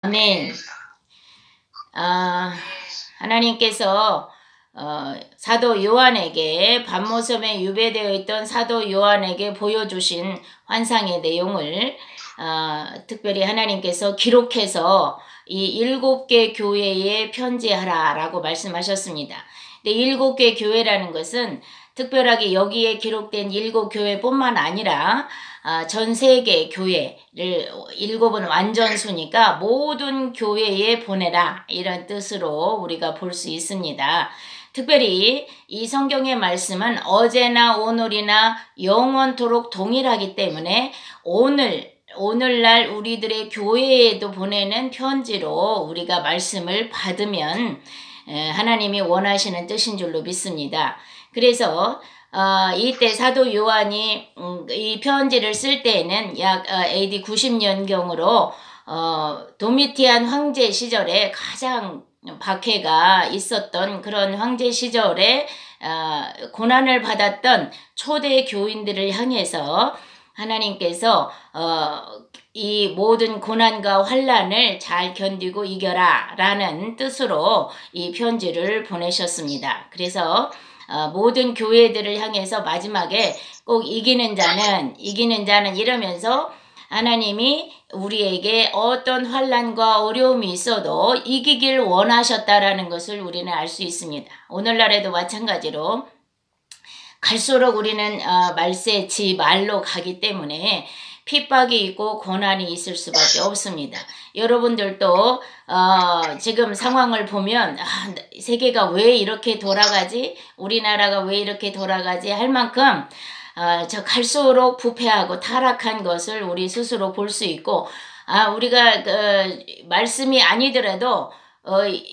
아멘. 하나님께서 사도 요한에게 밤모섬에 유배되어 있던 사도 요한에게 보여주신 환상의 내용을 특별히 하나님께서 기록해서 이 7개 교회에 편지하라 라고 말씀하셨습니다. 근데 7개 교회라는 것은 특별하게 여기에 기록된 7교회뿐만 아니라 전 세계 교회를 7은 완전수니까 모든 교회에 보내라 이런 뜻으로 우리가 볼 수 있습니다. 특별히 이 성경의 말씀은 어제나 오늘이나 영원토록 동일하기 때문에 오늘날 우리들의 교회에도 보내는 편지로 우리가 말씀을 받으면 하나님이 원하시는 뜻인 줄로 믿습니다. 그래서 이때 사도 요한이 이 편지를 쓸 때에는 약 AD 90년경으로 도미티안 황제 시절에 가장 박해가 있었던 그런 황제 시절에 고난을 받았던 초대 교인들을 향해서 하나님께서 이 모든 고난과 환난을 잘 견디고 이겨라 라는 뜻으로 이 편지를 보내셨습니다. 그래서 모든 교회들을 향해서 마지막에 꼭 이기는 자는 이러면서 하나님이 우리에게 어떤 환난과 어려움이 있어도 이기길 원하셨다라는 것을 우리는 알 수 있습니다. 오늘날에도 마찬가지로 갈수록 우리는 말세지 말로 가기 때문에 핍박이 있고 고난이 있을 수밖에 없습니다. 여러분들도 지금 상황을 보면 세계가 왜 이렇게 돌아가지? 우리나라가 왜 이렇게 돌아가지? 할 만큼 저 갈수록 부패하고 타락한 것을 우리 스스로 볼 수 있고 우리가 말씀이 아니더라도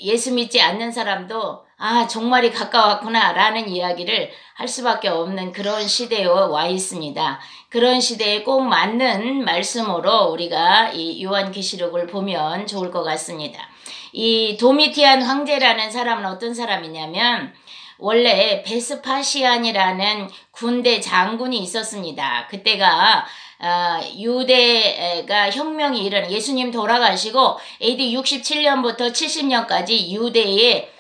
예수 믿지 않는 사람도 종말이 가까웠구나 라는 이야기를 할 수밖에 없는 그런 시대에 와 있습니다. 그런 시대에 꼭 맞는 말씀으로 우리가 이 요한계시록을 보면 좋을 것 같습니다. 이 도미티안 황제라는 사람은 어떤 사람이냐면 원래 베스파시안이라는 군대 장군이 있었습니다. 그때가 유대가 혁명이 일어나 예수님 돌아가시고 AD 67년부터 70년까지 유대에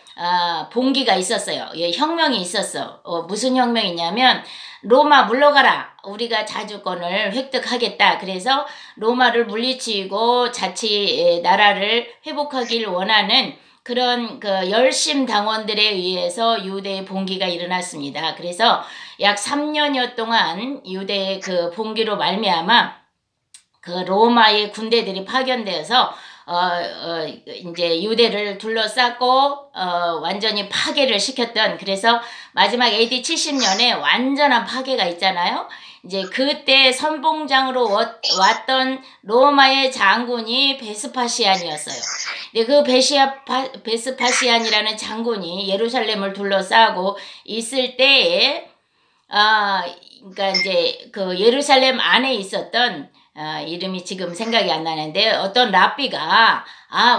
봉기가 있었어요. 예, 혁명이 있었어. 무슨 혁명이냐면 로마 물러가라. 우리가 자주권을 획득하겠다. 그래서 로마를 물리치고 자치 나라를 회복하길 원하는 그런 열심 당원들에 의해서 유대의 봉기가 일어났습니다. 그래서 약 3년여 동안 유대의 봉기로 말미암아 로마의 군대들이 파견되어서 이제 유대를 둘러쌌고 완전히 파괴를 시켰던, 그래서 마지막 AD 70년에 완전한 파괴가 있잖아요. 이제 그때 선봉장으로 왔던 로마의 장군이 베스파시안이었어요. 근데 그 베스파시안이라는 장군이 예루살렘을 둘러싸고 있을 때에 그러니까 이제 예루살렘 안에 있었던 이름이 지금 생각이 안 나는데 어떤 랍비가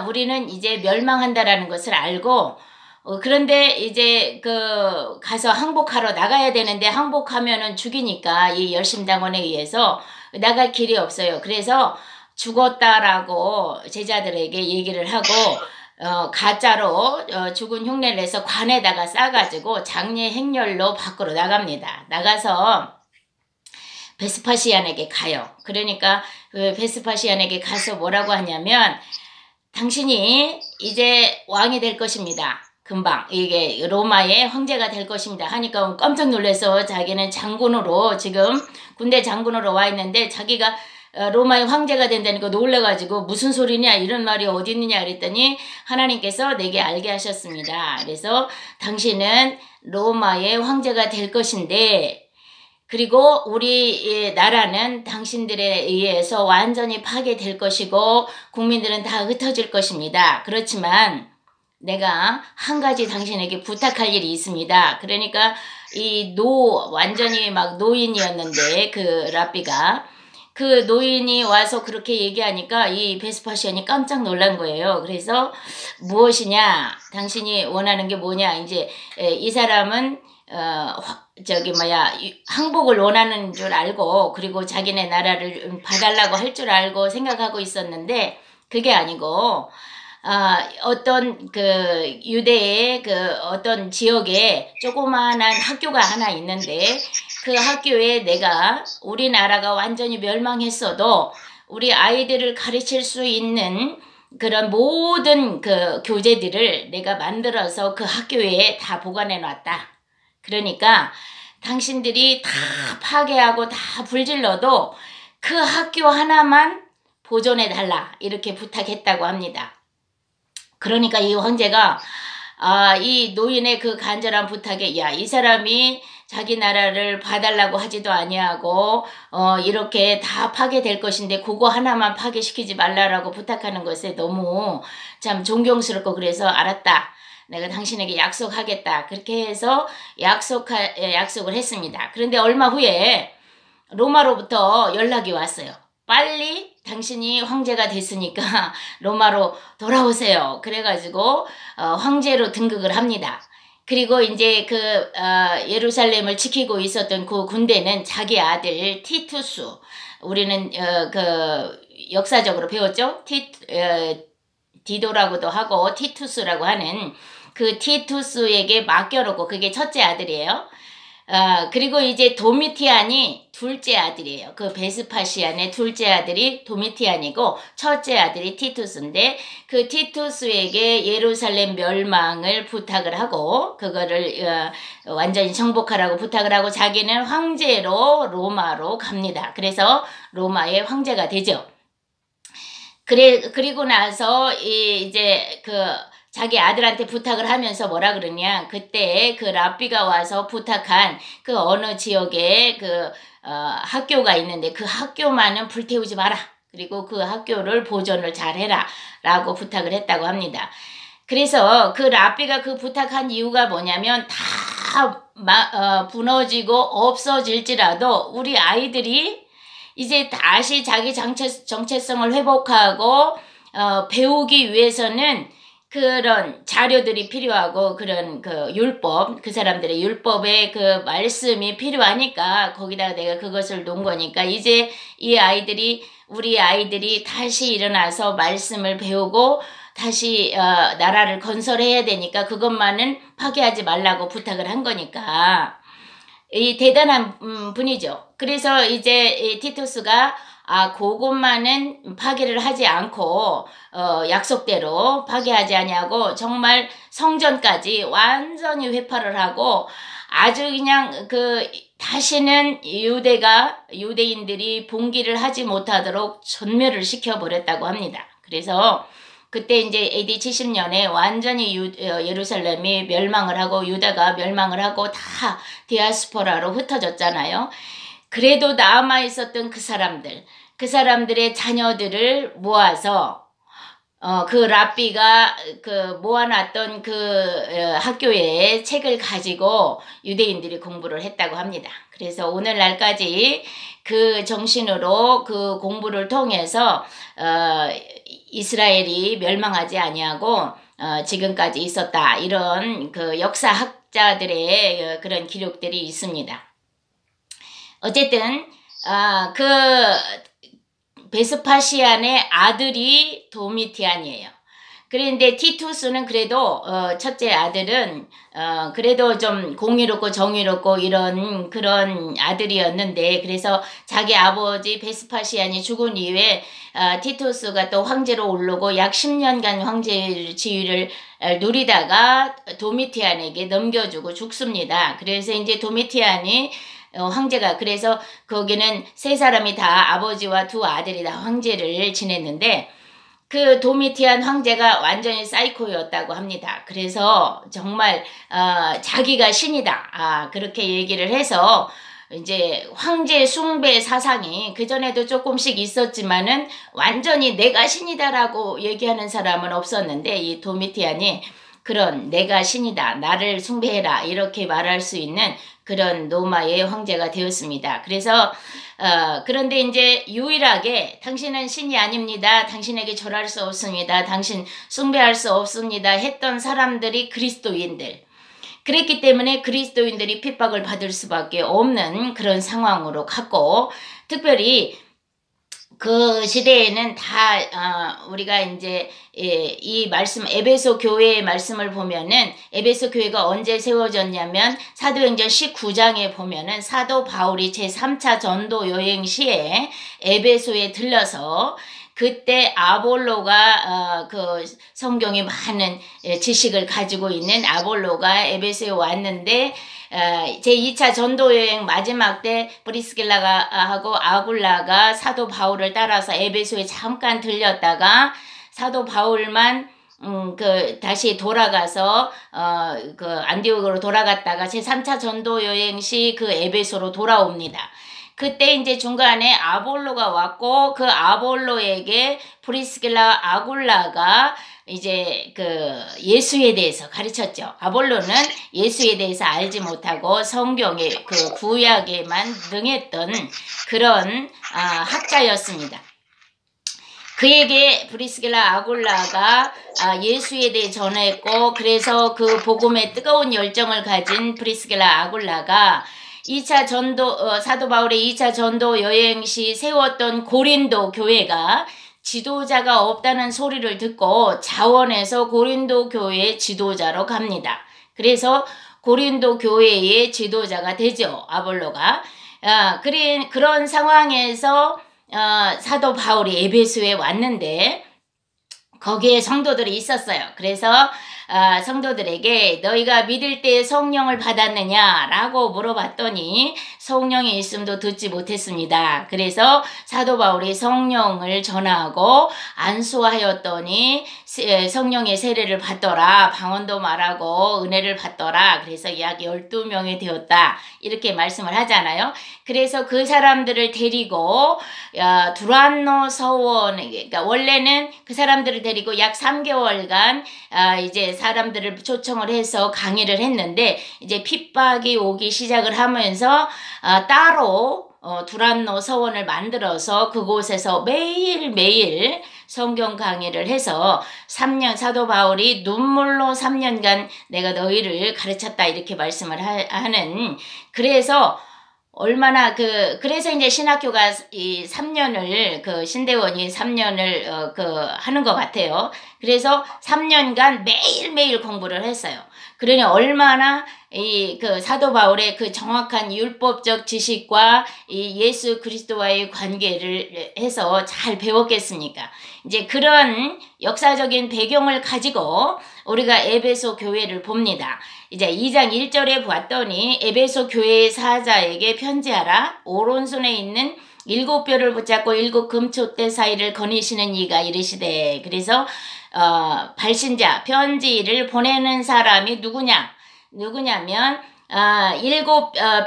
우리는 이제 멸망한다라는 것을 알고 그런데 이제 가서 항복하러 나가야 되는데 항복하면은 죽이니까 이 열심당원에 의해서 나갈 길이 없어요. 그래서 죽었다라고 제자들에게 얘기를 하고 가짜로 죽은 흉내를 내서 관에다가 싸가지고 장례 행렬로 밖으로 나갑니다. 나가서 베스파시안에게 가요. 그러니까 베스파시안에게 가서 뭐라고 하냐면 당신이 이제 왕이 될 것입니다. 금방 이게 로마의 황제가 될 것입니다 하니까 깜짝 놀라서 자기는 장군으로 지금 군대 장군으로 와 있는데 자기가 로마의 황제가 된다니까 놀라가지고 무슨 소리냐 이런 말이 어디 있느냐 그랬더니 하나님께서 내게 알게 하셨습니다. 그래서 당신은 로마의 황제가 될 것인데 그리고 우리 나라는 당신들에 의해서 완전히 파괴될 것이고 국민들은 다 흩어질 것입니다. 그렇지만 내가 한 가지 당신에게 부탁할 일이 있습니다. 그러니까 완전히 막 노인이었는데 랍비가 노인이 와서 그렇게 얘기하니까 이 베스파시안이 깜짝 놀란 거예요. 그래서 무엇이냐? 당신이 원하는 게 뭐냐? 이제 이 사람은 항복을 원하는 줄 알고 그리고 자기네 나라를 봐달라고 할 줄 알고 생각하고 있었는데 그게 아니고 어떤 그 유대의 그 어떤 지역에 조그마한 학교가 하나 있는데 그 학교에 내가 우리나라가 완전히 멸망했어도 우리 아이들을 가르칠 수 있는 그런 모든 그 교재들을 내가 만들어서 그 학교에 다 보관해 놨다. 그러니까 당신들이 다 파괴하고 다 불질러도 그 학교 하나만 보존해 달라 이렇게 부탁했다고 합니다. 그러니까 이 황제가 이 노인의 그 간절한 부탁에 야, 이 사람이 자기 나라를 봐달라고 하지도 아니하고 이렇게 다 파괴될 것인데 그거 하나만 파괴시키지 말라라고 부탁하는 것에 너무 참 존경스럽고 그래서 알았다. 내가 당신에게 약속하겠다. 그렇게 해서 약속을 했습니다. 그런데 얼마 후에 로마로부터 연락이 왔어요. 빨리 당신이 황제가 됐으니까 로마로 돌아오세요. 그래가지고 황제로 등극을 합니다. 그리고 이제 그 예루살렘을 지키고 있었던 그 군대는 자기 아들 티투스, 우리는 그 역사적으로 배웠죠. 디도라고도 하고 티투스라고 하는 그 티투스에게 맡겨놓고, 그게 첫째 아들이에요. 그리고 이제 도미티안이 둘째 아들이에요. 그 베스파시안의 둘째 아들이 도미티안이고 첫째 아들이 티투스인데 그 티투스에게 예루살렘 멸망을 부탁을 하고 그거를 완전히 정복하라고 부탁을 하고 자기는 황제로 로마로 갑니다. 그래서 로마의 황제가 되죠. 그리고 나서 이제 그 자기 아들한테 부탁을 하면서 뭐라 그러냐, 그때 그 랍비가 와서 부탁한 그 어느 지역에 그 학교가 있는데 그 학교만은 불태우지 마라. 그리고 그 학교를 보존을 잘해라 라고 부탁을 했다고 합니다. 그래서 그 랍비가 그 부탁한 이유가 뭐냐면 다 무너지고 없어질지라도 우리 아이들이 이제 다시 자기 정체성을 회복하고 배우기 위해서는 그런 자료들이 필요하고 그런 그 율법, 그 사람들의 율법의 그 말씀이 필요하니까 거기다가 내가 그것을 놓은 거니까 이제 우리 아이들이 다시 일어나서 말씀을 배우고 다시 나라를 건설해야 되니까 그것만은 파괴하지 말라고 부탁을 한 거니까 이 대단한 분이죠. 그래서 이제 티투스가 그것만은 파괴를 하지 않고 약속대로 파괴하지 아니하고 정말 성전까지 완전히 회파를 하고 아주 그냥 다시는 유대인들이 봉기를 하지 못하도록 전멸을 시켜버렸다고 합니다. 그래서 그때 이제 AD 70년에 완전히 예루살렘이 멸망을 하고 유다가 멸망을 하고 다 디아스포라로 흩어졌잖아요. 그래도 남아있었던 그 사람들의 자녀들을 모아서 그 랍비가 모아놨던 학교에 책을 가지고 유대인들이 공부를 했다고 합니다. 그래서 오늘날까지 그 정신으로 그 공부를 통해서 이스라엘이 멸망하지 아니하고 지금까지 있었다, 이런 그 역사학자들의 그런 기록들이 있습니다. 어쨌든 베스파시안의 아들이 도미티안이에요. 그런데 티투스는 그래도 첫째 아들은 그래도 좀 공의롭고 정의롭고 이런 그런 아들이었는데, 그래서 자기 아버지 베스파시안이 죽은 이후에 티투스가 또 황제로 오르고 약 10년간 황제 지위를 누리다가 도미티안에게 넘겨주고 죽습니다. 그래서 이제 도미티안이 황제가, 그래서 거기는 세 사람이 다 아버지와 두 아들이 다 황제를 지냈는데 그 도미티안 황제가 완전히 사이코였다고 합니다. 그래서 정말 자기가 신이다, 그렇게 얘기를 해서 이제 황제 숭배 사상이 그전에도 조금씩 있었지만은 완전히 내가 신이다라고 얘기하는 사람은 없었는데 이 도미티안이 그런 내가 신이다, 나를 숭배해라 이렇게 말할 수 있는 그런 로마의 황제가 되었습니다. 그래서 그런데 이제 유일하게 당신은 신이 아닙니다, 당신에게 절할 수 없습니다, 당신 숭배할 수 없습니다 했던 사람들이 그리스도인들. 그랬기 때문에 그리스도인들이 핍박을 받을 수밖에 없는 그런 상황으로 갔고, 특별히 그 시대에는 다 우리가 이제 이 말씀 에베소 교회의 말씀을 보면은 에베소 교회가 언제 세워졌냐면 사도행전 19장에 보면은 사도 바울이 제3차 전도 여행 시에 에베소에 들러서 그때 아볼로가 그 성경에 많은 지식을 가지고 있는 아볼로가 에베소에 왔는데 제2차 전도여행 마지막 때 브리스길라가 하고 아굴라가 사도 바울을 따라서 에베소에 잠깐 들렸다가 사도 바울만 다시 돌아가서 그 안디옥으로 돌아갔다가 제3차 전도여행 시 그 에베소로 돌아옵니다. 그때 이제 중간에 아볼로가 왔고 그 아볼로에게 프리스길라 아굴라가 이제 그 예수에 대해서 가르쳤죠. 아볼로는 예수에 대해서 알지 못하고 성경의 그 구약에만 능했던 그런 학자였습니다. 그에게 프리스길라 아굴라가 예수에 대해 전했고 그래서 그 복음에 뜨거운 열정을 가진 프리스길라 아굴라가 2차 전도 사도 바울의 2차 전도 여행 시 세웠던 고린도 교회가 지도자가 없다는 소리를 듣고 자원해서 고린도 교회의 지도자로 갑니다. 그래서 고린도 교회의 지도자가 되죠. 아볼로가. 그런 상황에서 사도 바울이 에베소에 왔는데 거기에 성도들이 있었어요. 그래서 성도들에게 너희가 믿을 때 성령을 받았느냐라고 물어봤더니 성령이 있음도 듣지 못했습니다. 그래서 사도 바울이 성령을 전하고 안수하였더니 성령의 세례를 받더라. 방언도 말하고 은혜를 받더라. 그래서 약 12명이 되었다. 이렇게 말씀을 하잖아요. 그래서 그 사람들을 데리고 두란노 서원, 그러니까 원래는 그 사람들을 데리고 약 3개월간 이제 사람들을 초청을 해서 강의를 했는데 이제 핍박이 오기 시작을 하면서 따로 두란노 서원을 만들어서 그곳에서 매일매일 성경 강의를 해서 3년 사도 바울이 눈물로 3년간 내가 너희를 가르쳤다 이렇게 말씀을 하는 그래서 얼마나 그래서 이제 신학교가 이 3년을 신대원이 3년을 하는 것 같아요. 그래서 3년간 매일매일 공부를 했어요. 그러니 얼마나 사도 바울의 그 정확한 율법적 지식과 이 예수 그리스도와의 관계를 해서 잘 배웠겠습니까? 이제 그런 역사적인 배경을 가지고 우리가 에베소 교회를 봅니다. 이제 2장 1절에 봤더니 에베소 교회의 사자에게 편지하라. 오른손에 있는 7뼈를 붙잡고 7 금초대 사이를 거니시는 이가 이르시되 그래서 발신자 편지를 보내는 사람이 누구냐면 7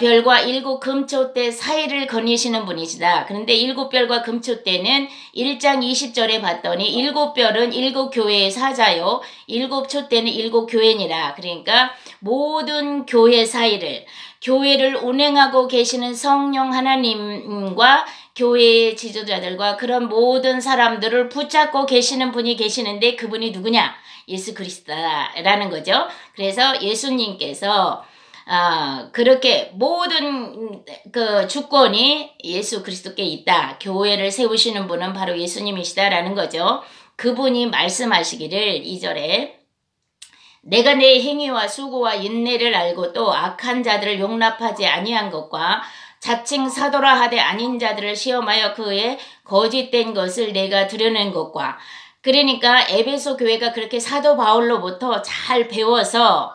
별과 7 금초대 사이를 거니시는 분이시다. 그런데 7 별과 금초대는 1장 20절에 봤더니 7 별은 7 교회의 사자요 7 촛대는 7 교회니라. 그러니까 모든 교회 사이를 교회를 운행하고 계시는 성령 하나님과 교회의 지도자들과 그런 모든 사람들을 붙잡고 계시는 분이 계시는데 그분이 누구냐? 예수 그리스도라는 거죠. 그래서 예수님께서 그렇게 모든 그 주권이 예수 그리스도께 있다. 교회를 세우시는 분은 바로 예수님이시다라는 거죠. 그분이 말씀하시기를 2절에 내가 내 행위와 수고와 인내를 알고 또 악한 자들을 용납하지 아니한 것과 자칭 사도라 하되 아닌 자들을 시험하여 그의 거짓된 것을 내가 드러낸 것과 그러니까 에베소 교회가 그렇게 사도 바울로부터 잘 배워서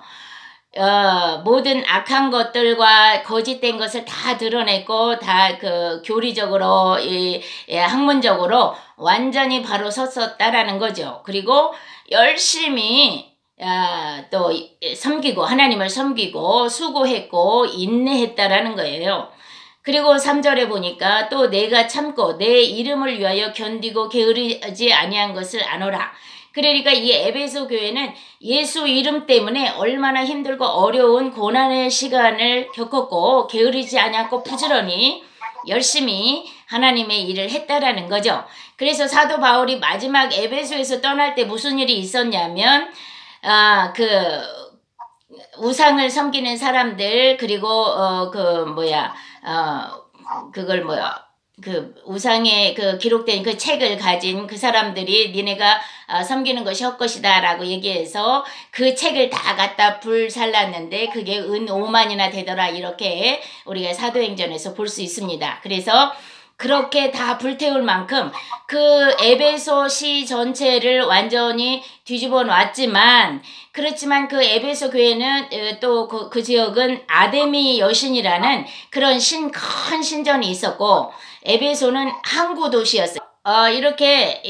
모든 악한 것들과 거짓된 것을 다 드러냈고 다 교리적으로 학문적으로 완전히 바로 섰었다라는 거죠. 그리고 열심히 또 섬기고 하나님을 섬기고 수고했고 인내했다라는 거예요. 그리고 3절에 보니까 또 내가 참고 내 이름을 위하여 견디고 게으르지 아니한 것을 아노라. 그러니까 이 에베소 교회는 예수 이름 때문에 얼마나 힘들고 어려운 고난의 시간을 겪었고 게으르지 않았고 부지런히 열심히 하나님의 일을 했다라는 거죠. 그래서 사도 바울이 마지막 에베소에서 떠날 때 무슨 일이 있었냐면 우상을 섬기는 사람들 그리고 그 우상에 그 기록된 그 책을 가진 그 사람들이 니네가 섬기는 것이 헛것이다 라고 얘기해서 그 책을 다 갖다 불살랐는데 그게 은 5만이나 되더라, 이렇게 우리가 사도행전에서 볼 수 있습니다. 그래서 그렇게 다 불태울 만큼 그 에베소시 전체를 완전히 뒤집어 놨지만, 그렇지만 그 에베소 교회는 또 그 지역은 아데미 여신이라는 그런 큰 신전이 있었고, 에베소는 항구 도시였어요. 이렇게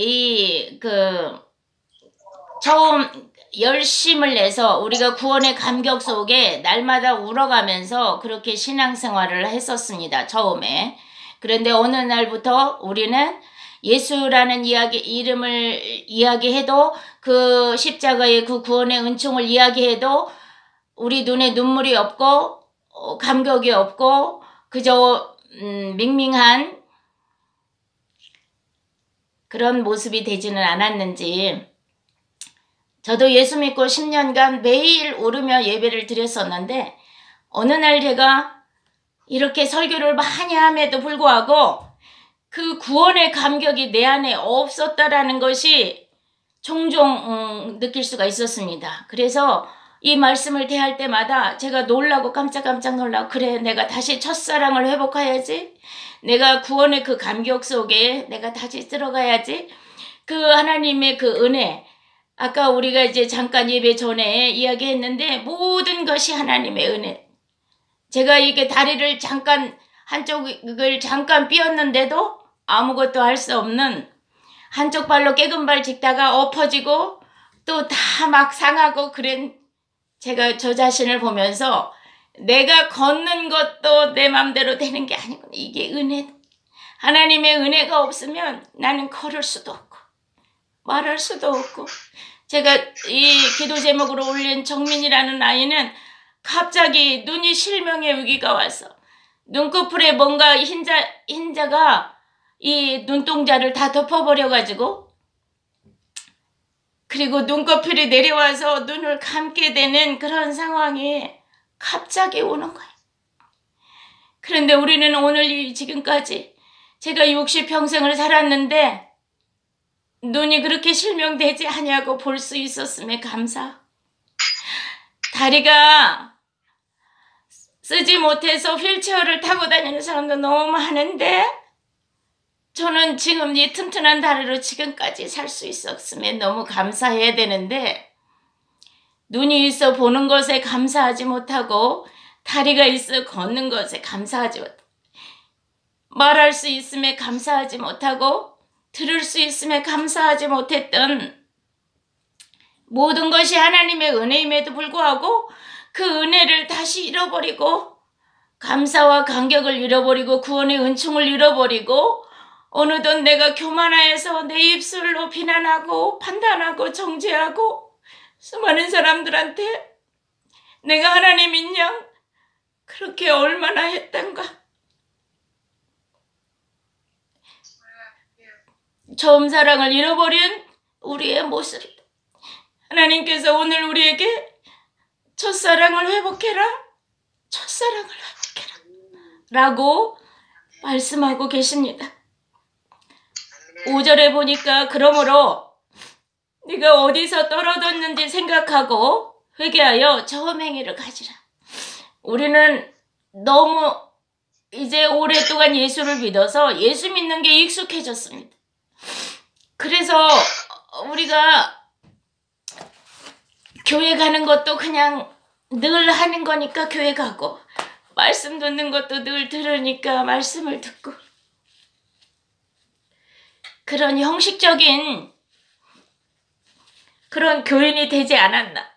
처음 열심을 내서 우리가 구원의 감격 속에 날마다 울어가면서 그렇게 신앙생활을 했었습니다, 처음에. 그런데 어느 날부터 우리는 예수라는 이름을 이야기해도, 그 십자가의 그 구원의 은총을 이야기해도 우리 눈에 눈물이 없고 감격이 없고 그저 밍밍한 그런 모습이 되지는 않았는지, 저도 예수 믿고 10년간 매일 울으며 예배를 드렸었는데 어느 날 제가 이렇게 설교를 많이 함에도 불구하고 그 구원의 감격이 내 안에 없었다라는 것이 종종 느낄 수가 있었습니다. 그래서 이 말씀을 대할 때마다 제가 놀라고 깜짝 놀라고, 그래, 내가 다시 첫사랑을 회복해야지, 내가 구원의 그 감격 속에 내가 다시 들어가야지. 그 하나님의 그 은혜, 아까 우리가 이제 잠깐 예배 전에 이야기했는데 모든 것이 하나님의 은혜. 제가 이게 다리를 한쪽을 잠깐 삐었는데도 아무것도 할 수 없는, 한쪽 발로 깨금발 짚다가 엎어지고 또 다 막 상하고 그런 제가 저 자신을 보면서 내가 걷는 것도 내 맘대로 되는 게 아니구나. 이게 은혜. 하나님의 은혜가 없으면 나는 걸을 수도 없고 말할 수도 없고. 제가 이 기도 제목으로 올린 정민이라는 아이는 갑자기 눈이 실명의 위기가 와서 눈꺼풀에 뭔가 흰자가 이 눈동자를 다 덮어버려가지고, 그리고 눈꺼풀이 내려와서 눈을 감게 되는 그런 상황이 갑자기 오는 거예요. 그런데 우리는 오늘 지금까지 제가 60평생을 살았는데 눈이 그렇게 실명되지 않냐고 볼 수 있었음에 감사. 다리가 쓰지 못해서 휠체어를 타고 다니는 사람도 너무 많은데 저는 지금 이 튼튼한 다리로 지금까지 살 수 있었음에 너무 감사해야 되는데, 눈이 있어 보는 것에 감사하지 못하고 다리가 있어 걷는 것에 감사하지 못하고, 말할 수 있음에 감사하지 못하고 들을 수 있음에 감사하지 못했던 모든 것이 하나님의 은혜임에도 불구하고 그 은혜를 다시 잃어버리고 감사와 감격을 잃어버리고 구원의 은총을 잃어버리고 어느덧 내가 교만하여서 내 입술로 비난하고 판단하고 정죄하고 수많은 사람들한테 내가 하나님 있냐? 그렇게 얼마나 했던가. 처음 사랑을 잃어버린 우리의 모습이다. 하나님께서 오늘 우리에게 첫사랑을 회복해라, 첫사랑을 회복해라 라고 말씀하고 계십니다. 5절에 보니까 그러므로 네가 어디서 떨어졌는지 생각하고 회개하여 처음 행위를 가지라. 우리는 너무 이제 오랫동안 예수를 믿어서 예수 믿는 게 익숙해졌습니다. 그래서 우리가 교회 가는 것도 그냥 늘 하는 거니까 교회 가고, 말씀 듣는 것도 늘 들으니까 말씀을 듣고, 그런 형식적인 그런 교인이 되지 않았나,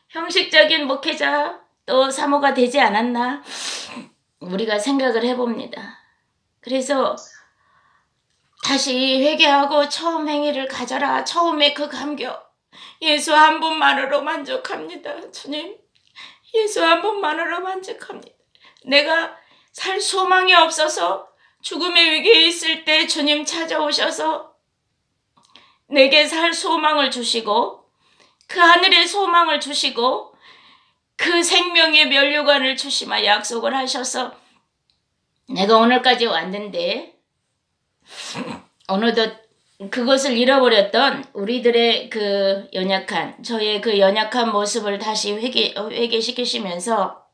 형식적인 목회자 또 사모가 되지 않았나 우리가 생각을 해봅니다. 그래서 다시 회개하고 처음 행위를 가져라. 처음에 그 감격, 예수 한 분만으로 만족합니다. 주님, 예수 한 분만으로 만족합니다. 내가 살 소망이 없어서 죽음의 위기에 있을 때 주님 찾아오셔서 내게 살 소망을 주시고 그 하늘의 소망을 주시고 그 생명의 면류관을 주시마 약속을 하셔서 내가 오늘까지 왔는데 어느덧 그것을 잃어버렸던 우리들의 그 저의 그 연약한 모습을 다시 회개시키시면서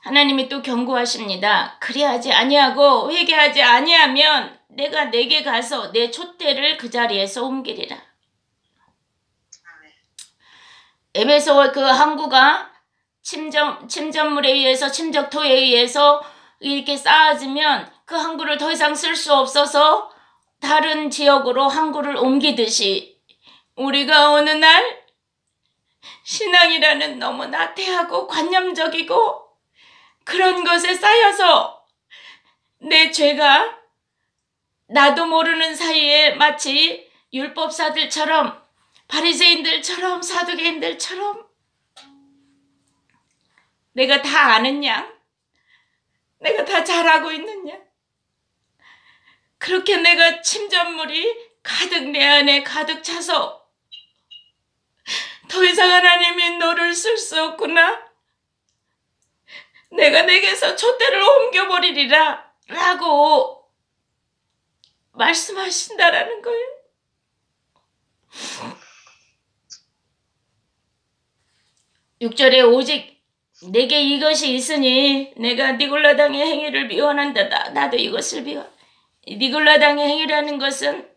하나님이 또 경고하십니다. 그리하지 아니하고 회개하지 아니하면 내가 내게 가서 내 촛대를 그 자리에서 옮기리라. 에베소 그 항구가 침전물에 의해서 침적토에 의해서 이렇게 쌓아지면 그 항구를 더 이상 쓸 수 없어서 다른 지역으로 항구를 옮기듯이 우리가 어느 날 신앙이라는 너무 나태하고 관념적이고 그런 것에 쌓여서 내 죄가 나도 모르는 사이에 마치 율법사들처럼 바리새인들처럼 사두개인들처럼 내가 다 아는 양, 내가 다 잘하고 있는 양, 그렇게 내가 침전물이 가득 내 안에 가득 차서 더 이상 하나님이 너를 쓸 수 없구나. 내가 내게서 촛대를 옮겨버리리라 라고 말씀하신다라는 거예요. 육절에 오직 내게 이것이 있으니 내가 니골라당의 행위를 미워한다. 나도 이것을 미워. 니골라당의 행위라는 것은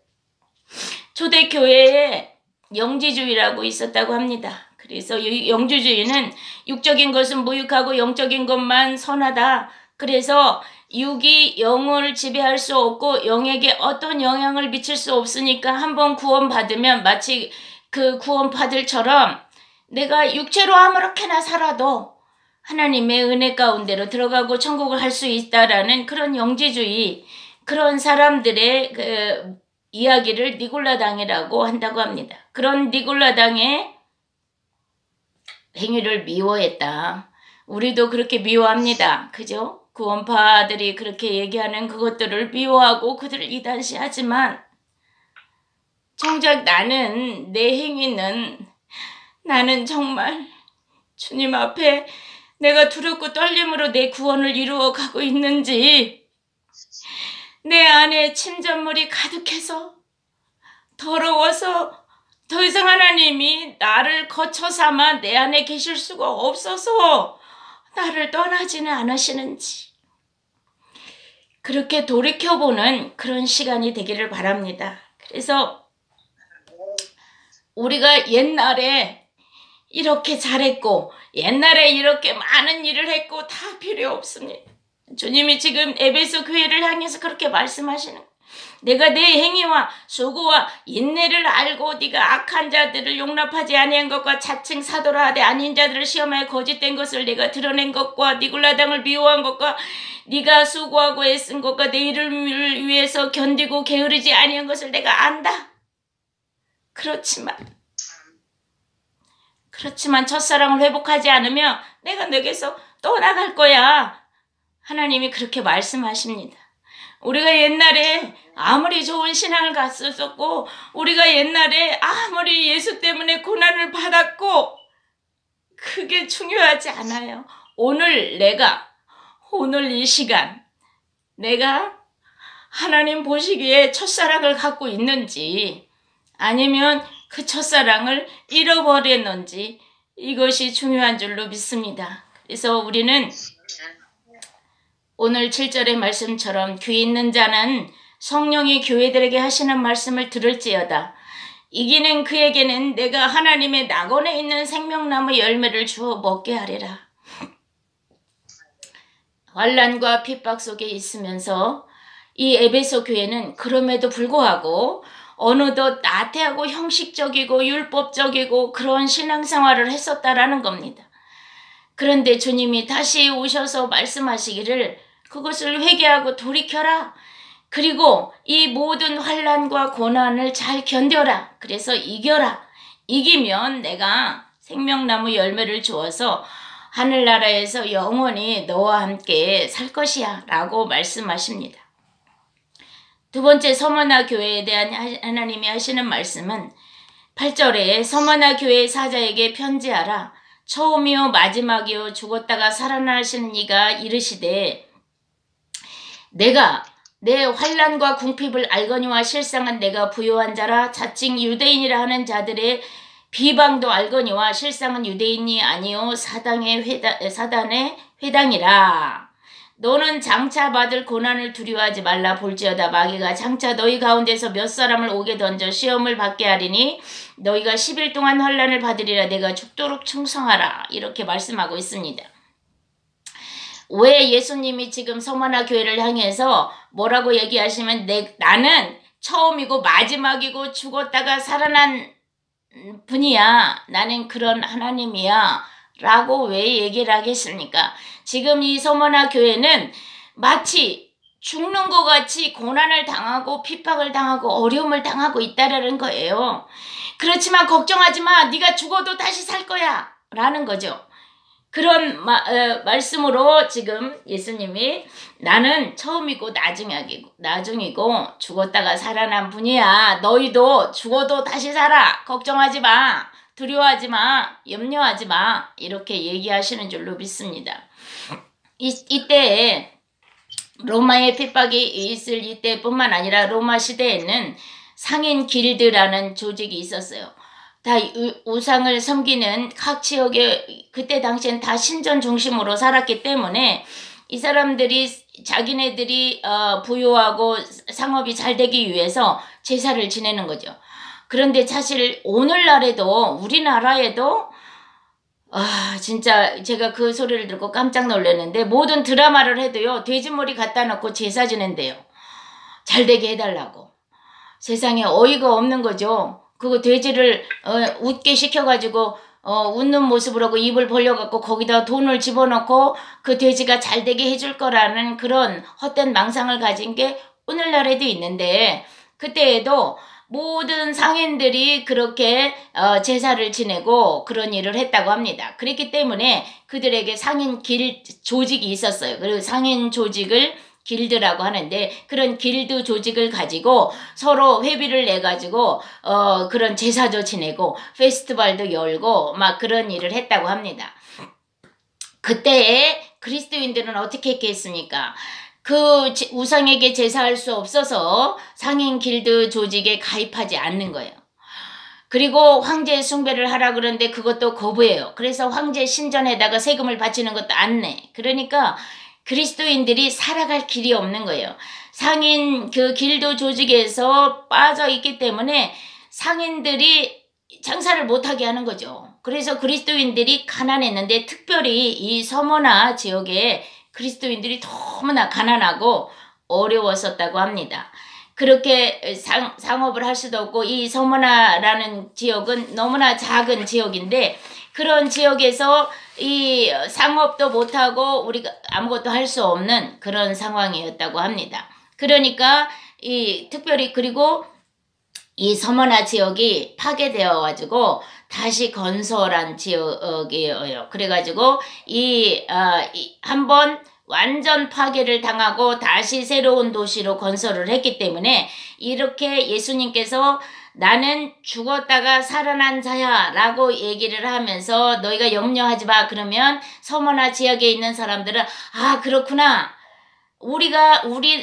초대교회에 영지주의라고 있었다고 합니다. 그래서 영지주의는 육적인 것은 무익하고 영적인 것만 선하다. 그래서 육이 영을 지배할 수 없고 영에게 어떤 영향을 미칠 수 없으니까 한번 구원받으면 마치 그 구원파들처럼 내가 육체로 아무렇게나 살아도 하나님의 은혜 가운데로 들어가고 천국을 할 수 있다라는 그런 영지주의, 그런 사람들의 그 이야기를 니골라당이라고 한다고 합니다. 그런 니골라당의 행위를 미워했다. 우리도 그렇게 미워합니다. 그죠? 구원파들이 그렇게 얘기하는 그것들을 미워하고 그들을 이단시하지만 정작 나는 내 행위는 나는 정말 주님 앞에 내가 두렵고 떨림으로 내 구원을 이루어 가고 있는지 내 안에 침전물이 가득해서 더러워서 더 이상 하나님이 나를 거처 삼아 내 안에 계실 수가 없어서 나를 떠나지는 않으시는지 그렇게 돌이켜보는 그런 시간이 되기를 바랍니다. 그래서 우리가 옛날에 이렇게 잘했고 옛날에 이렇게 많은 일을 했고 다 필요 없습니다. 주님이 지금 에베소 교회를 향해서 그렇게 말씀하시는 내가 내 행위와 수고와 인내를 알고 네가 악한 자들을 용납하지 아니한 것과 자칭 사도라 하되 아닌 자들을 시험하여 거짓된 것을 내가 드러낸 것과 니골라당을 미워한 것과 네가 수고하고 애쓴 것과 내 이름을 위해서 견디고 게으르지 아니한 것을 내가 안다. 그렇지만 첫사랑을 회복하지 않으면 내가 너에게서 떠나갈 거야. 하나님이 그렇게 말씀하십니다. 우리가 옛날에 아무리 좋은 신앙을 갔었고 우리가 옛날에 아무리 예수 때문에 고난을 받았고 그게 중요하지 않아요. 오늘 이 시간 내가 하나님 보시기에 첫사랑을 갖고 있는지 아니면 그 첫사랑을 잃어버렸는지 이것이 중요한 줄로 믿습니다. 그래서 우리는 오늘 7절의 말씀처럼 귀 있는 자는 성령이 교회들에게 하시는 말씀을 들을지어다. 이기는 그에게는 내가 하나님의 낙원에 있는 생명나무 열매를 주어 먹게 하리라. 환난과 핍박 속에 있으면서 이 에베소 교회는 그럼에도 불구하고 어느덧 나태하고 형식적이고 율법적이고 그런 신앙생활을 했었다라는 겁니다. 그런데 주님이 다시 오셔서 말씀하시기를 그것을 회개하고 돌이켜라. 그리고 이 모든 환난과 고난을 잘 견뎌라. 그래서 이겨라. 이기면 내가 생명나무 열매를 주어서 하늘나라에서 영원히 너와 함께 살 것이야 라고 말씀하십니다. 두 번째 서머나 교회에 대한 하나님이 하시는 말씀은 8절에 서머나 교회 사자에게 편지하라. 처음이요 마지막이요 죽었다가 살아나시는 이가 이르시되 내가 내 환난과 궁핍을 알거니와 실상은 내가 부요한 자라. 자칭 유대인이라 하는 자들의 비방도 알거니와 실상은 유대인이 아니요 사단의 회당이라. 너는 장차 받을 고난을 두려워하지 말라. 볼지어다 마귀가 장차 너희 가운데서 몇 사람을 오게 던져 시험을 받게 하리니 너희가 10일 동안 환난을 받으리라. 내가 죽도록 충성하라. 이렇게 말씀하고 있습니다. 왜 예수님이 지금 서머나 교회를 향해서 뭐라고 얘기하시면 나는 처음이고 마지막이고 죽었다가 살아난 분이야. 나는 그런 하나님이야. 라고 왜 얘기를 하겠습니까? 지금 이 서머나 교회는 마치 죽는 것 같이 고난을 당하고 핍박을 당하고 어려움을 당하고 있다라는 거예요. 그렇지만 걱정하지 마. 네가 죽어도 다시 살 거야. 라는 거죠. 그런 말씀으로 지금 예수님이 나는 처음이고 나중이고 죽었다가 살아난 분이야. 너희도 죽어도 다시 살아. 걱정하지 마. 두려워하지 마. 염려하지 마. 이렇게 얘기하시는 줄로 믿습니다. 이때에 로마의 핍박이 있을 이때뿐만 아니라 로마 시대에는 상인 길드라는 조직이 있었어요. 다 우상을 섬기는 각 지역에 그때 당시엔 다 신전 중심으로 살았기 때문에 이 사람들이 자기네들이 부유하고 상업이 잘 되기 위해서 제사를 지내는 거죠. 그런데 사실 오늘날에도 우리나라에도 진짜 제가 그 소리를 듣고 깜짝 놀랐는데 모든 드라마를 해도요. 돼지머리 갖다 놓고 제사 지낸대요. 잘 되게 해달라고. 세상에 어이가 없는 거죠. 그거 돼지를 웃게 시켜가지고 웃는 모습을 하고 입을 벌려갖고 거기다 돈을 집어넣고 그 돼지가 잘 되게 해줄 거라는 그런 헛된 망상을 가진 게 오늘날에도 있는데 그때에도 모든 상인들이 그렇게 제사를 지내고 그런 일을 했다고 합니다. 그렇기 때문에 그들에게 상인 조직이 있었어요. 그리고 상인 조직을 길드라고 하는데 그런 길드 조직을 가지고 서로 회비를 내가지고 그런 제사도 지내고 페스티벌도 열고 막 그런 일을 했다고 합니다. 그때에 그리스도인들은 어떻게 했겠습니까? 그 우상에게 제사할 수 없어서 상인 길드 조직에 가입하지 않는 거예요. 그리고 황제 숭배를 하라 그러는데 그것도 거부해요. 그래서 황제 신전에다가 세금을 바치는 것도 안 내. 그러니까 그리스도인들이 살아갈 길이 없는 거예요. 상인 그 길드 조직에서 빠져 있기 때문에 상인들이 장사를 못하게 하는 거죠. 그래서 그리스도인들이 가난했는데 특별히 이 서머나 지역에 그리스도인들이 너무나 가난하고 어려웠었다고 합니다. 그렇게 상업을 할 수도 없고 이 서머나라는 지역은 너무나 작은 지역인데 그런 지역에서 이 상업도 못하고 우리가 아무것도 할 수 없는 그런 상황이었다고 합니다. 그러니까 특별히 그리고 이 서머나 지역이 파괴되어 가지고 다시 건설한 지역이에요. 그래가지고 한번 완전 파괴를 당하고 다시 새로운 도시로 건설을 했기 때문에 이렇게 예수님께서 나는 죽었다가 살아난 자야 라고 얘기를 하면서 너희가 염려하지 마. 그러면 서머나 지역에 있는 사람들은 그렇구나. 우리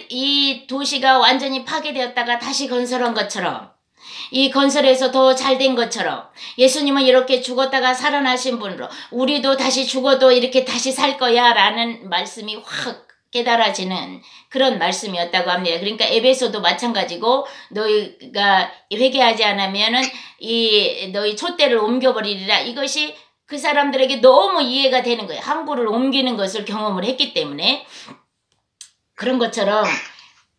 이 도시가 완전히 파괴되었다가 다시 건설한 것처럼 이 건설에서 더 잘된 것처럼 예수님은 이렇게 죽었다가 살아나신 분으로 우리도 다시 죽어도 이렇게 다시 살 거야 라는 말씀이 확 깨달아지는 그런 말씀이었다고 합니다. 그러니까 에베소도 마찬가지고 너희가 회개하지 않으면은 너희 촛대를 옮겨버리리라. 이것이 그 사람들에게 너무 이해가 되는 거예요. 항구를 옮기는 것을 경험을 했기 때문에. 그런 것처럼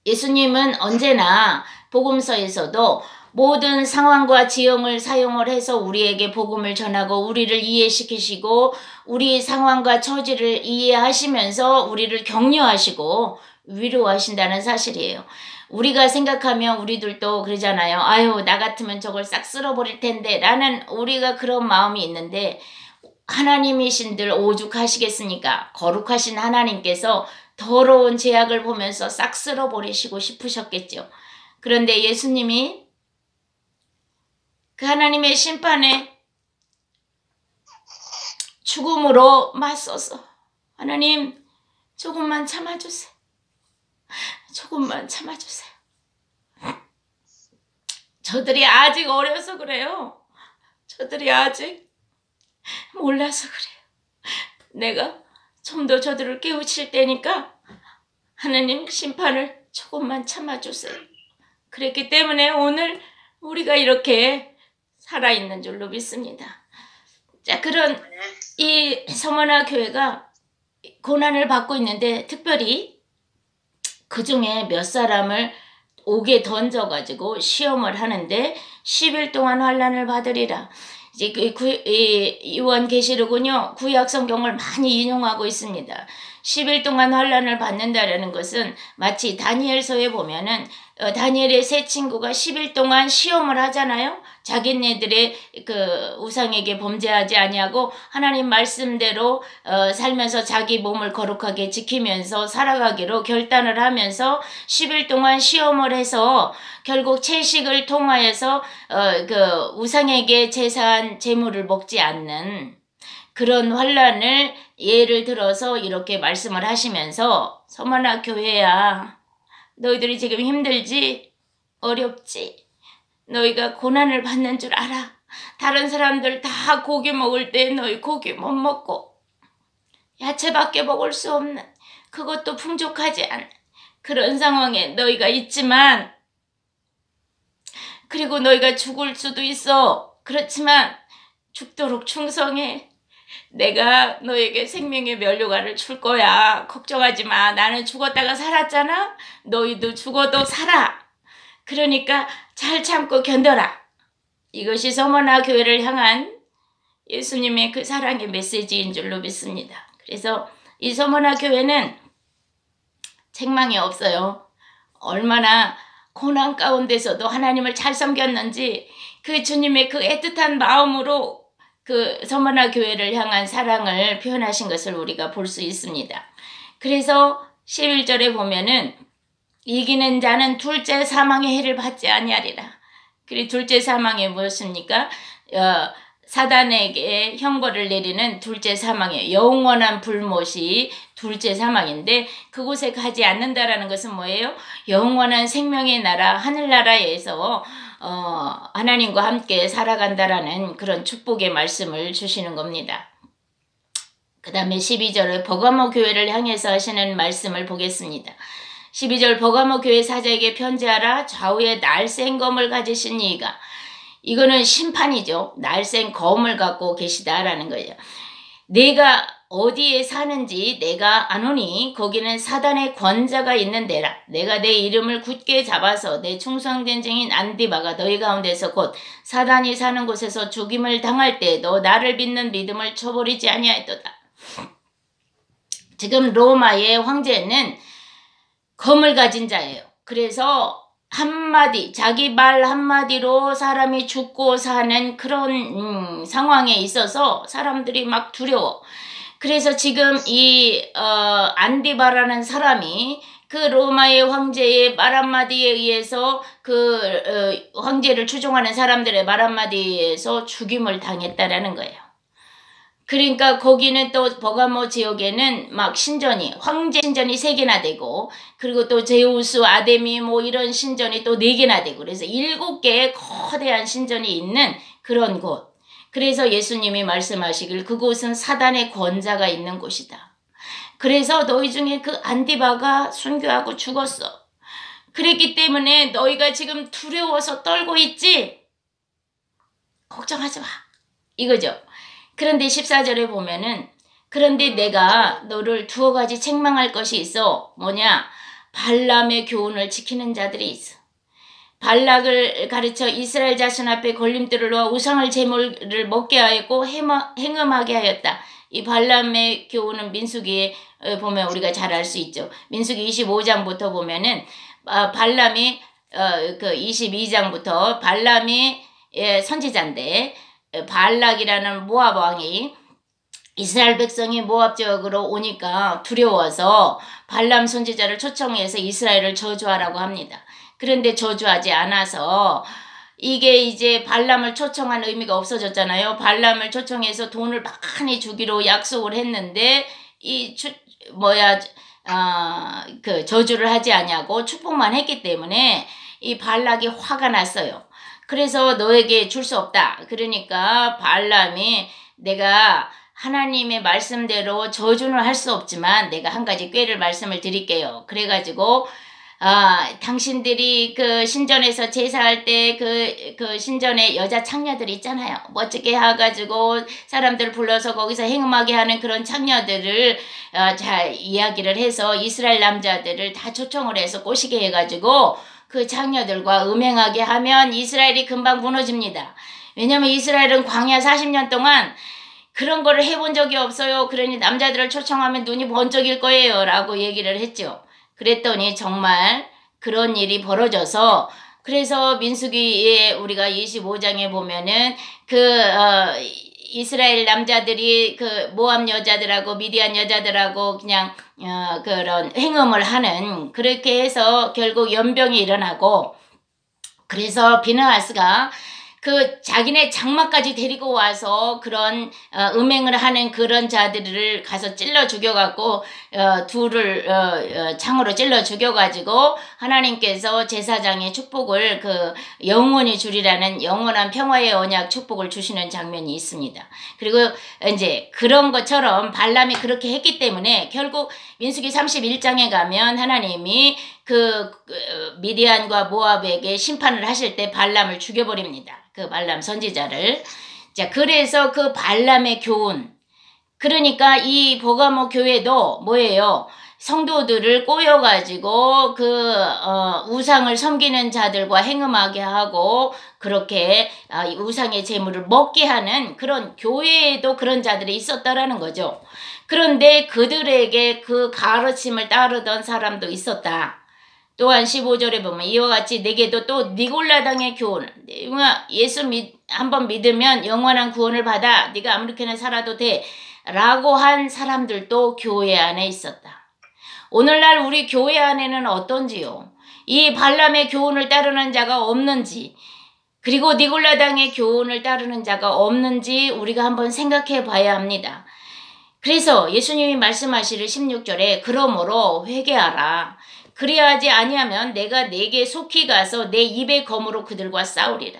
예수님은 언제나 복음서에서도 모든 상황과 지형을 사용을 해서 우리에게 복음을 전하고 우리를 이해시키시고 우리 상황과 처지를 이해하시면서 우리를 격려하시고 위로하신다는 사실이에요. 우리가 생각하면 우리들도 그러잖아요. 아유, 나 같으면 저걸 싹 쓸어버릴 텐데 라는 우리가 그런 마음이 있는데 하나님이신들 오죽하시겠습니까? 거룩하신 하나님께서 더러운 죄악을 보면서 싹 쓸어버리시고 싶으셨겠죠. 그런데 예수님이 그 하나님의 심판에 죽음으로 맞서서 하나님 조금만 참아주세요. 조금만 참아주세요. 저들이 아직 어려서 그래요. 저들이 아직 몰라서 그래요. 내가 좀 더 저들을 깨우칠 때니까 하나님 심판을 조금만 참아주세요. 그랬기 때문에 오늘 우리가 이렇게 살아있는 줄로 믿습니다. 자, 그런 이 서머나 교회가 고난을 받고 있는데 특별히 그 중에 몇 사람을 옥에 던져가지고 시험을 하는데 10일 동안 환난을 받으리라. 이제 요한계시록은요 구약 성경을 많이 인용하고 있습니다. 10일 동안 환난을 받는다라는 것은 마치 다니엘서에 보면은 다니엘의 세 친구가 10일 동안 시험을 하잖아요. 자기네들의 그 우상에게 범죄하지 아니하고 하나님 말씀대로 살면서 자기 몸을 거룩하게 지키면서 살아가기로 결단을 하면서 10일 동안 시험을 해서 결국 채식을 통하여서 그 우상에게 제사한 제물을 먹지 않는 그런 환난을 예를 들어서 이렇게 말씀을 하시면서 서머나 교회야, 너희들이 지금 힘들지? 어렵지? 너희가 고난을 받는 줄 알아. 다른 사람들 다 고기 먹을 때 너희 고기 못 먹고 야채밖에 먹을 수 없는, 그것도 풍족하지 않은 그런 상황에 너희가 있지만, 그리고 너희가 죽을 수도 있어. 그렇지만 죽도록 충성해. 내가 너에게 생명의 면류관을 줄 거야. 걱정하지 마. 나는 죽었다가 살았잖아. 너희도 죽어도 살아. 그러니까 잘 참고 견뎌라. 이것이 서머나 교회를 향한 예수님의 그 사랑의 메시지인 줄로 믿습니다. 그래서 이 서머나 교회는 책망이 없어요. 얼마나 고난 가운데서도 하나님을 잘 섬겼는지 그 주님의 그 애틋한 마음으로 그 서머나 교회를 향한 사랑을 표현하신 것을 우리가 볼 수 있습니다. 그래서 11절에 보면은 이기는 자는 둘째 사망의 해를 받지 아니하리라. 그리고 둘째 사망이 무엇입니까? 사단에게 형벌을 내리는 둘째 사망이에요. 영원한 불못이 둘째 사망인데 그곳에 가지 않는다라는 것은 뭐예요? 영원한 생명의 나라 하늘나라에서 하나님과 함께 살아간다라는 그런 축복의 말씀을 주시는 겁니다. 그 다음에 12절에 버가모 교회를 향해서 하시는 말씀을 보겠습니다. 12절 버가모 교회 사자에게 편지하라. 좌우에 날쌘 검을 가지신 이가, 이거는 심판이죠. 날쌘 검을 갖고 계시다라는 거예요. 내가 어디에 사는지 내가 아노니 거기는 사단의 권자가 있는 데라. 내가 내 이름을 굳게 잡아서 내 충성된 증인 안디바가 너희 가운데서 곧 사단이 사는 곳에서 죽임을 당할 때 너 나를 믿는 믿음을 쳐버리지 아니하였도다. 지금 로마의 황제는 검을 가진 자예요. 그래서 한마디, 자기 말 한마디로 사람이 죽고 사는 그런 상황에 있어서 사람들이 막 두려워. 그래서 지금 이 안디바라는 사람이 그 로마의 황제의 말 한마디에 의해서 그 황제를 추종하는 사람들의 말 한마디에서 죽임을 당했다라는 거예요. 그러니까 거기는 또 버가모 지역에는 막 신전이, 황제 신전이 3개나 되고, 그리고 또 제우스, 아데미 뭐 이런 신전이 또 4개나 되고, 그래서 7개의 거대한 신전이 있는 그런 곳. 그래서 예수님이 말씀하시길 그곳은 사단의 권자가 있는 곳이다. 그래서 너희 중에 그 안디바가 순교하고 죽었어. 그랬기 때문에 너희가 지금 두려워서 떨고 있지? 걱정하지 마. 이거죠. 그런데 14절에 보면은 그런데 내가 너를 2가지 책망할 것이 있어. 뭐냐? 발람의 교훈을 지키는 자들이 있어. 발락을 가르쳐 이스라엘 자손 앞에 걸림돌을 놓아 우상을 제물을 먹게 하였고 행음하게 하였다. 이 발람의 교훈은 민수기에 보면 우리가 잘 알 수 있죠. 민수기 25장부터 보면은 발람이 그 22장부터 발람이 선지자인데 발락이라는 모압 왕이 이스라엘 백성이 모압 지역으로 오니까 두려워서 발람 선지자를 초청해서 이스라엘을 저주하라고 합니다. 그런데 저주하지 않아서 이게 이제 발람을 초청한 의미가 없어졌잖아요. 발람을 초청해서 돈을 많이 주기로 약속을 했는데 그 저주를 하지 아니하고 축복만 했기 때문에 이 발락이 화가 났어요. 그래서 너에게 줄 수 없다. 그러니까 발람이 내가 하나님의 말씀대로 저주는 할 수 없지만 내가 한 가지 꾀를 말씀을 드릴게요. 그래가지고 당신들이 그 신전에서 제사할 때 그 신전에 여자 창녀들 있잖아요. 멋지게 해가지고 사람들 불러서 거기서 행음하게 하는 그런 창녀들을 잘 이야기를 해서 이스라엘 남자들을 다 초청을 해서 꼬시게 해가지고 그 창녀들과 음행하게 하면 이스라엘이 금방 무너집니다. 왜냐면 이스라엘은 광야 40년 동안 그런 거를 해본 적이 없어요. 그러니 남자들을 초청하면 눈이 번쩍일 거예요. 라고 얘기를 했죠. 그랬더니 정말 그런 일이 벌어져서 그래서 민수기에 우리가 25장에 보면은 이스라엘 남자들이 그 모압 여자들하고 미디안 여자들하고 그냥 그런 행음을 하는 그렇게 해서 결국 연병이 일어나고 그래서 비느하스가 그 자기네 장막까지 데리고 와서 그런 음행을 하는 그런 자들을 가서 찔러 죽여갖고 둘을 창으로 찔러 죽여가지고 하나님께서 제사장의 축복을 그 영원히 주리라는 영원한 평화의 언약 축복을 주시는 장면이 있습니다. 그리고 이제 그런 것처럼 발람이 그렇게 했기 때문에 결국 민수기 31장에 가면 하나님이 그 미디안과 모압에게 심판을 하실 때 발람을 죽여버립니다. 그 발람 선지자를. 자, 그래서 그 발람의 교훈. 그러니까 이 버가모 교회도 뭐예요? 성도들을 꼬여가지고 우상을 섬기는 자들과 행음하게 하고 그렇게 우상의 재물을 먹게 하는 그런 교회에도 그런 자들이 있었다라는 거죠. 그런데 그들에게 그 가르침을 따르던 사람도 있었다. 또한 15절에 보면 이와 같이 내게도 또 니골라당의 교훈, 예수 한번 믿으면 영원한 구원을 받아 네가 아무렇게나 살아도 돼 라고 한 사람들도 교회 안에 있었다. 오늘날 우리 교회 안에는 어떤지요? 이 발람의 교훈을 따르는 자가 없는지 그리고 니골라당의 교훈을 따르는 자가 없는지 우리가 한번 생각해 봐야 합니다. 그래서 예수님이 말씀하시를 16절에 그러므로 회개하라. 그래야지 아니하면 내가 네게 속히 가서 내 입의 검으로 그들과 싸우리라.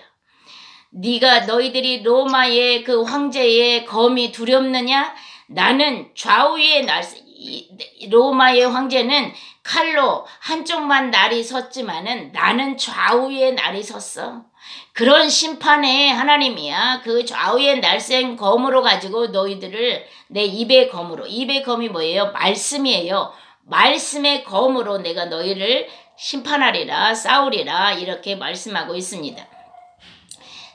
너희들이 로마의 그 황제의 검이 두렵느냐? 나는 좌우의 로마의 황제는 칼로 한쪽만 날이 섰지만은 나는 좌우의 날이 섰어. 그런 심판에 하나님이야 그 좌우의 날쌘 검으로 가지고 너희들을 내 입의 검으로, 입의 검이 뭐예요? 말씀이에요. 말씀의 검으로 내가 너희를 심판하리라 싸우리라 이렇게 말씀하고 있습니다.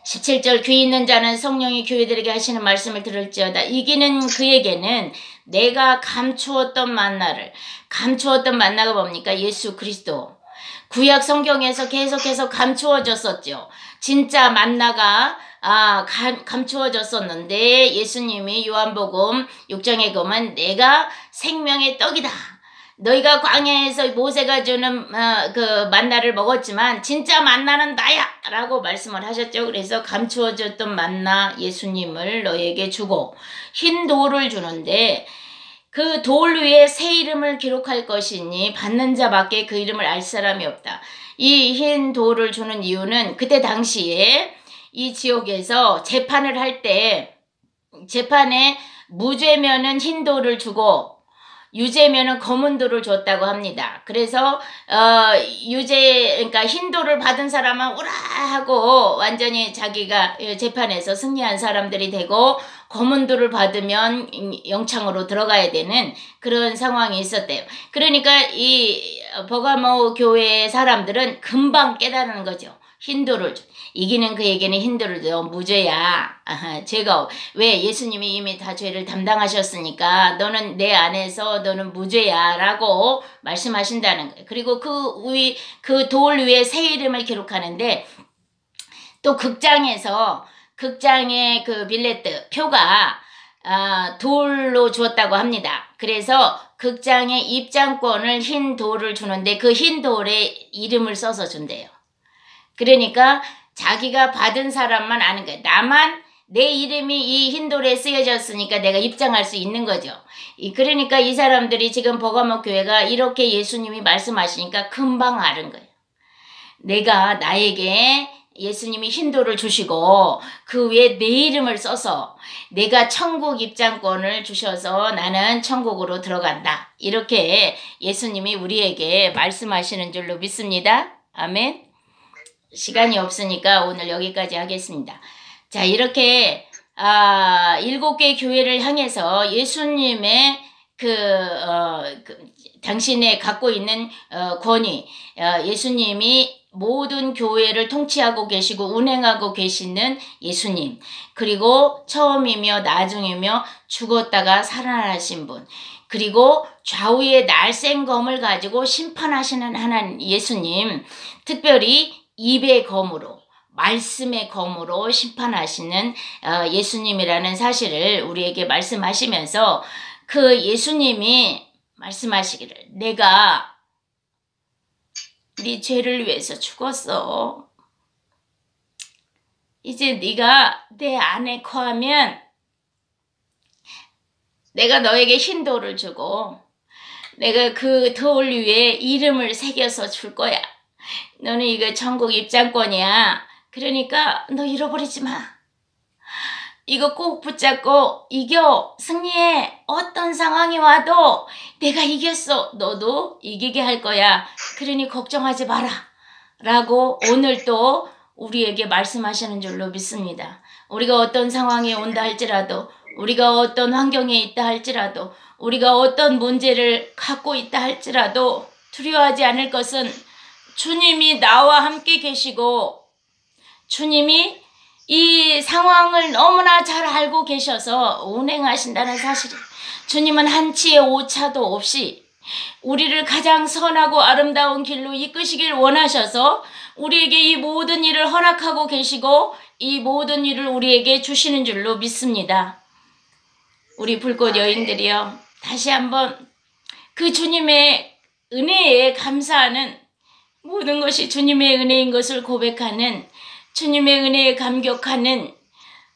17절 귀 있는 자는 성령이 교회들에게 하시는 말씀을 들을지어다. 이기는 그에게는 내가 감추었던 만나가 뭡니까? 예수 그리스도. 구약 성경에서 계속해서 감추어졌었죠. 진짜 만나가 감추어졌었는데 예수님이 요한복음 6장에 보면 내가 생명의 떡이다. 너희가 광야에서 모세가 주는 그 만나를 먹었지만 진짜 만나는 나야 라고 말씀을 하셨죠. 그래서 감추어졌던 만나 예수님을 너희에게 주고 흰 돌을 주는데 그 돌 위에 새 이름을 기록할 것이니 받는 자밖에 그 이름을 알 사람이 없다. 이 흰 돌을 주는 이유는 그때 당시에 이 지역에서 재판을 할 때 재판에 무죄면은 흰 돌을 주고 유죄면은 검은 돌을 줬다고 합니다. 그래서 그러니까 흰 돌을 받은 사람은 오라 하고 완전히 자기가 재판에서 승리한 사람들이 되고 검은 돌을 받으면 영창으로 들어가야 되는 그런 상황이 있었대요. 그러니까 이 버가모 교회의 사람들은 금방 깨달은 거죠. 흰 돌을 이기는 그에게는 흰 돌을 줘 무죄야. 죄가 왜 예수님이 이미 다 죄를 담당하셨으니까 너는 내 안에서 너는 무죄야 라고 말씀하신다는 거예요. 그리고 그 돌 위에 새 이름을 기록하는데 또 극장의 그 빌레트 표가 돌로 주었다고 합니다. 그래서 극장의 입장권을 흰 돌을 주는데 그 흰 돌에 이름을 써서 준대요. 그러니까 자기가 받은 사람만 아는 거예요. 나만 내 이름이 이 흰돌에 쓰여졌으니까 내가 입장할 수 있는 거죠. 그러니까 이 사람들이 지금 버가모 교회가 이렇게 예수님이 말씀하시니까 금방 아는 거예요. 내가 나에게 예수님이 흰돌을 주시고 그 위에 내 이름을 써서 내가 천국 입장권을 주셔서 나는 천국으로 들어간다. 이렇게 예수님이 우리에게 말씀하시는 줄로 믿습니다. 아멘. 시간이 없으니까 오늘 여기까지 하겠습니다. 자, 이렇게 7개 교회를 향해서 예수님의 당신의 갖고 있는 권위, 예수님이 모든 교회를 통치하고 계시고 운행하고 계시는 예수님, 그리고 처음이며 나중이며 죽었다가 살아나신 분, 그리고 좌우의 날쌘 검을 가지고 심판하시는 하나님 예수님, 특별히 입의 검으로 말씀의 검으로 심판하시는 예수님이라는 사실을 우리에게 말씀하시면서 그 예수님이 말씀하시기를 내가 네 죄를 위해서 죽었어. 이제 네가 내 안에 거하면 내가 너에게 흰 돌을 주고 내가 그 돌 위에 이름을 새겨서 줄 거야. 너는 이거 천국 입장권이야. 그러니까 너 잃어버리지 마. 이거 꼭 붙잡고 이겨. 승리해. 어떤 상황이 와도 내가 이겼어. 너도 이기게 할 거야. 그러니 걱정하지 마라. 라고 오늘 또 우리에게 말씀하시는 줄로 믿습니다. 우리가 어떤 상황이 온다 할지라도, 우리가 어떤 환경에 있다 할지라도, 우리가 어떤 문제를 갖고 있다 할지라도 두려워하지 않을 것은 주님이 나와 함께 계시고 주님이 이 상황을 너무나 잘 알고 계셔서 운행하신다는 사실. 주님은 한치의 오차도 없이 우리를 가장 선하고 아름다운 길로 이끄시길 원하셔서 우리에게 이 모든 일을 허락하고 계시고 이 모든 일을 우리에게 주시는 줄로 믿습니다. 우리 불꽃 여인들이여, 다시 한번 그 주님의 은혜에 감사하는, 모든 것이 주님의 은혜인 것을 고백하는, 주님의 은혜에 감격하는,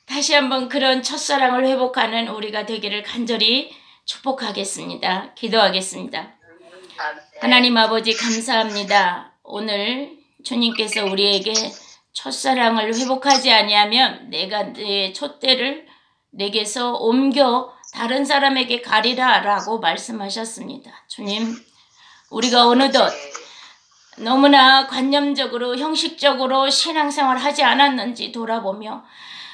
다시 한번 그런 첫사랑을 회복하는 우리가 되기를 간절히 축복하겠습니다. 기도하겠습니다. 하나님 아버지 감사합니다. 오늘 주님께서 우리에게 첫사랑을 회복하지 아니하면 내가 내 촛대를 내게서 옮겨 다른 사람에게 가리라 라고 말씀하셨습니다. 주님, 우리가 어느덧 너무나 관념적으로 형식적으로 신앙생활 하지 않았는지 돌아보며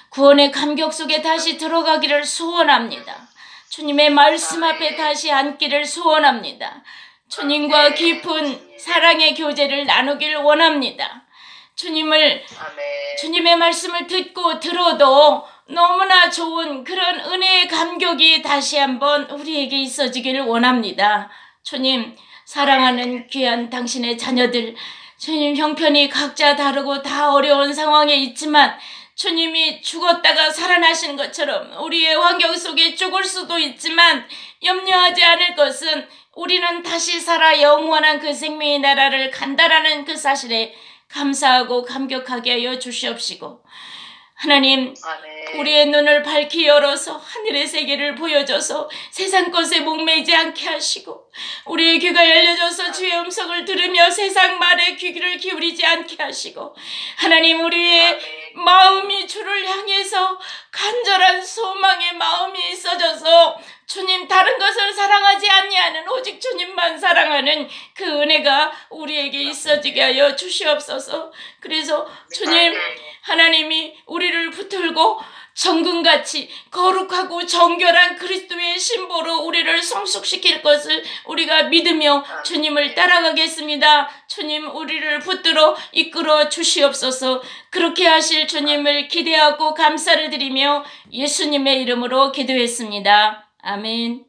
구원의 감격 속에 다시 들어가기를 소원합니다. 주님의 말씀 앞에 다시 앉기를 소원합니다. 주님과 깊은 사랑의 교제를 나누길 원합니다. 주님의 말씀을 듣고 들어도 너무나 좋은 그런 은혜의 감격이 다시 한번 우리에게 있어지기를 원합니다. 주님, 사랑하는 귀한 당신의 자녀들, 주님 형편이 각자 다르고 다 어려운 상황에 있지만 주님이 죽었다가 살아나신 것처럼 우리의 환경 속에 죽을 수도 있지만 염려하지 않을 것은 우리는 다시 살아 영원한 그 생명의 나라를 간다라는 그 사실에 감사하고 감격하게 하여 주시옵시고, 하나님, 우리의 눈을 밝히 열어서 하늘의 세계를 보여줘서 세상 것에 목매이지 않게 하시고, 우리의 귀가 열려져서 주의 음성을 들으며 세상 말에 귀를 기울이지 않게 하시고, 하나님, 우리의 마음이 주를 향해서 간절한 소망의 마음이 있어져서 주님 다른 것을 사랑하지 아니하는 오직 주님만 사랑하는 그 은혜가 우리에게 있어지게 하여 주시옵소서. 그래서 주님, 하나님이 우리를 붙들고 정금같이 거룩하고 정결한 그리스도의 신보로 우리를 성숙시킬 것을 우리가 믿으며 주님을 따라가겠습니다. 주님, 우리를 붙들어 이끌어 주시옵소서. 그렇게 하실 주님을 기대하고 감사를 드리며 예수님의 이름으로 기도했습니다. 아멘.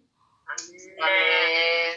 아멘.